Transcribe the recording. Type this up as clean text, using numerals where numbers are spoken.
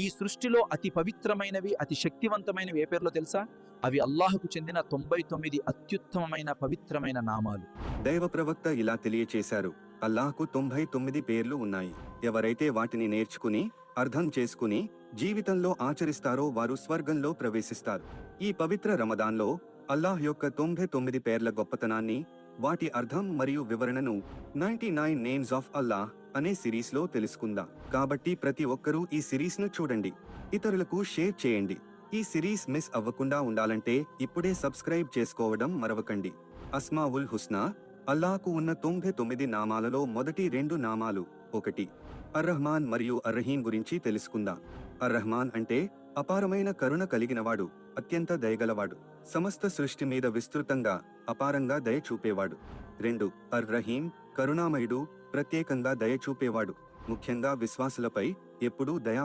ఈ సృష్టిలో అతి పవిత్రమైనవి, అతి శక్తివంతమైనవి ఏ పేర్లో తెలుసా? అవి అల్లాహకు చెందిన 99 అత్యుత్తమమైన పవిత్రమైన నామాలు. దైవ ప్రవక్త ఇలా తెలియచేశారు, అల్లాహకు 99 పేర్లు ఉన్నాయి. ఎవరైతే వాటిని నేర్చుకుని అర్థం చేసుకుని జీవితంలో ఆచరిస్తారో వారు స్వర్గంలో ప్రవేశిస్తారు. ఈ పవిత్ర రమదాన్లో అల్లాహ్ యొక్క 99 పేర్ల గొప్పతనాన్ని, వాటి అర్థం మరియు వివరణను 99 నేమ్స్ ఆఫ్ అల్లాహ్ అనే సిరీస్ లో తెలుసుకుందాం. కాబట్టి ప్రతి ఒక్కరూ ఈ సిరీస్ ను చూడండి, ఇతరులకు షేర్ చేయండి. ఈ సిరీస్ మిస్ అవ్వకుండా ఉండాలంటే ఇప్పుడే సబ్స్క్రైబ్ చేసుకోవడం మరవకండి. అస్మాఉల్ హుస్నా, అల్లాహకు ఉన్న 99 నామాలలో మొదటి 2 నామాలు. 1 అర్రహ్మాన్ మరియు అర్రహీం గురించి తెలుసుకుందాం. అర్రహ్మాన్ అంటే అపారమైన కరుణ కలిగినవాడు, అత్యంత దయగలవాడు, సమస్త సృష్టి మీద విస్తృతంగా అపారంగా దయ చూపేవాడు. 2 అర్రహీం కరుణామయుడు, ప్రత్యేకంగా దయ చూపేవాడు, ముఖ్యంగా విశ్వాసులపై ఎప్పుడూ దయాపూర్వకంగా